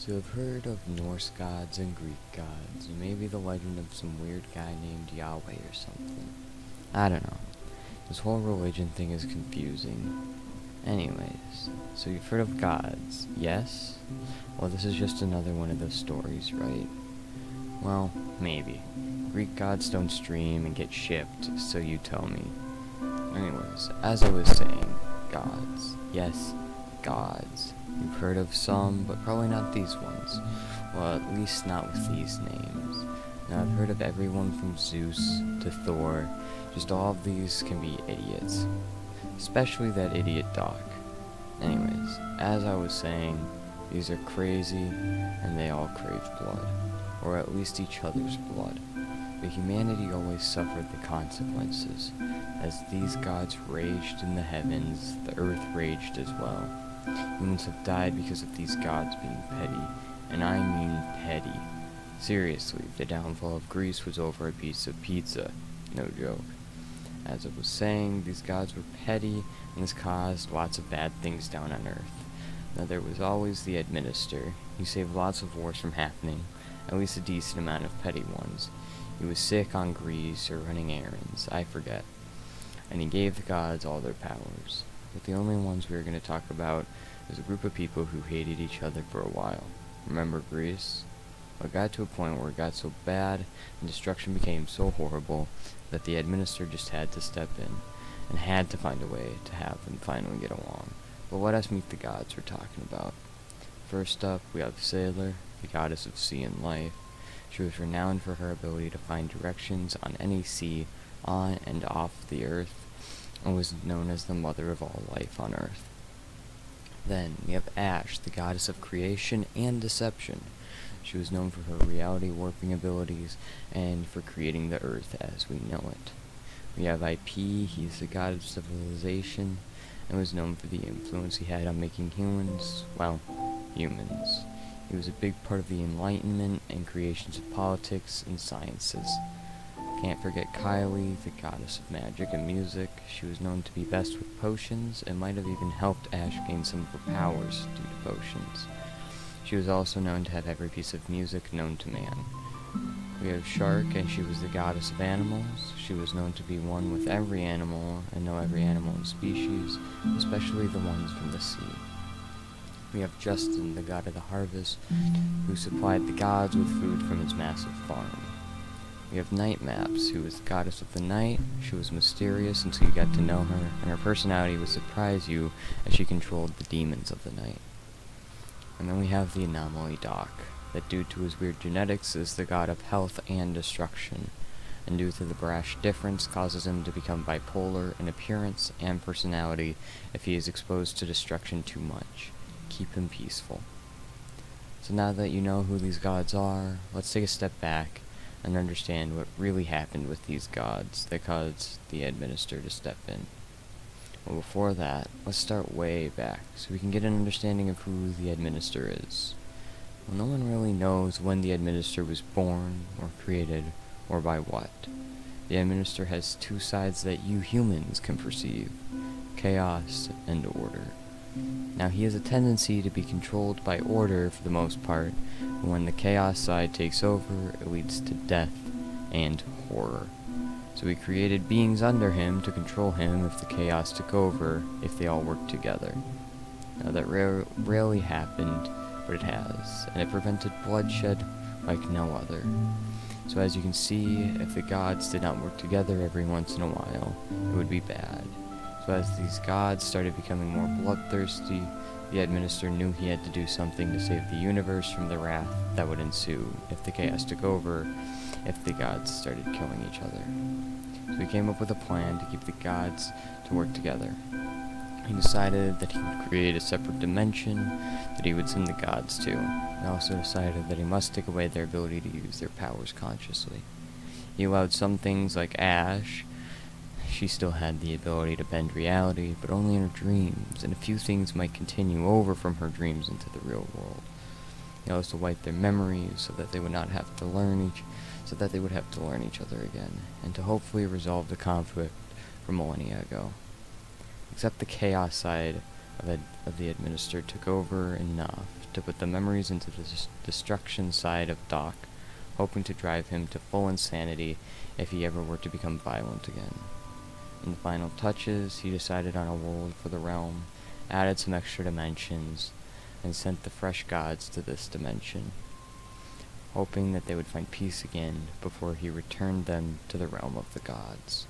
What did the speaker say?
So I've heard of Norse gods and Greek gods, and maybe the legend of some weird guy named Yahweh or something. I don't know. This whole religion thing is confusing. Anyways, so you've heard of gods, yes? Well, this is just another one of those stories, right? Well, maybe. Greek gods don't stream and get shipped, so you tell me. Anyways, as I was saying, gods. Yes, gods. You've heard of some, but probably not these ones. Well, at least not with these names. Now, I've heard of everyone from Zeus to Thor. Just all of these can be idiots. Especially that idiot Doc. Anyways, as I was saying, these are crazy, and they all crave blood. Or at least each other's blood. But humanity always suffered the consequences. As these gods raged in the heavens, the earth raged as well. Humans have died because of these gods being petty, and I mean petty. Seriously, the downfall of Greece was over a piece of pizza. No joke. As I was saying, these gods were petty, and this caused lots of bad things down on Earth. Now there was always the Administrator. He saved lots of wars from happening, at least a decent amount of petty ones. He was sick on Greece or running errands, I forget. And he gave the gods all their powers. But the only ones we are going to talk about is a group of people who hated each other for a while. Remember Greece? Well, it got to a point where it got so bad and destruction became so horrible that the Administrator just had to step in and had to find a way to have them finally get along. But let us meet the gods we're talking about. First up, we have Sailor, the goddess of sea and life. She was renowned for her ability to find directions on any sea, on and off the earth, and was known as the mother of all life on earth. Then we have Ash, the goddess of creation and deception. She was known for her reality warping abilities and for creating the earth as we know it. We have IP, he's the god of civilization, and was known for the influence he had on making humans, well, humans. He was a big part of the Enlightenment and creations of politics and sciences. Can't forget Kylie, the goddess of magic and music. She was known to be best with potions, and might have even helped Ash gain some of her powers due to potions. She was also known to have every piece of music known to man. We have Shark, and she was the goddess of animals. She was known to be one with every animal, and know every animal and species, especially the ones from the sea. We have Justin, the god of the harvest, who supplied the gods with food from his massive farm. We have Night Maps, who was the goddess of the night. She was mysterious until you got to know her, and her personality would surprise you as she controlled the demons of the night. And then we have the Anomaly Doc, that due to his weird genetics is the god of health and destruction, and due to the brash difference causes him to become bipolar in appearance and personality if he is exposed to destruction too much. Keep him peaceful. So now that you know who these gods are, let's take a step back and understand what really happened with these gods that caused the Administrator to step in. Well, before that, let's start way back so we can get an understanding of who the Administrator is. Well, no one really knows when the Administrator was born or created or by what. The Administrator has two sides that you humans can perceive: chaos and order. Now, he has a tendency to be controlled by order for the most part, but when the chaos side takes over, it leads to death and horror. So he created beings under him to control him if the chaos took over, if they all worked together. Now, that rarely happened, but it has, and it prevented bloodshed like no other. So as you can see, if the gods did not work together every once in a while, it would be bad. So as these gods started becoming more bloodthirsty, the Administrator knew he had to do something to save the universe from the wrath that would ensue if the chaos took over, if the gods started killing each other. So he came up with a plan to keep the gods to work together. He decided that he would create a separate dimension that he would send the gods to. He also decided that he must take away their ability to use their powers consciously. He allowed some things like Ash. She still had the ability to bend reality, but only in her dreams, and a few things might continue over from her dreams into the real world. He also wiped their memories so that they would have to learn each other again, and to hopefully resolve the conflict from millennia ago. Except the chaos side of the Administrator took over enough to put the memories into the destruction side of Doc, hoping to drive him to full insanity if he ever were to become violent again. In the final touches, he decided on a world for the realm, added some extra dimensions, and sent the fresh gods to this dimension, hoping that they would find peace again before he returned them to the realm of the gods.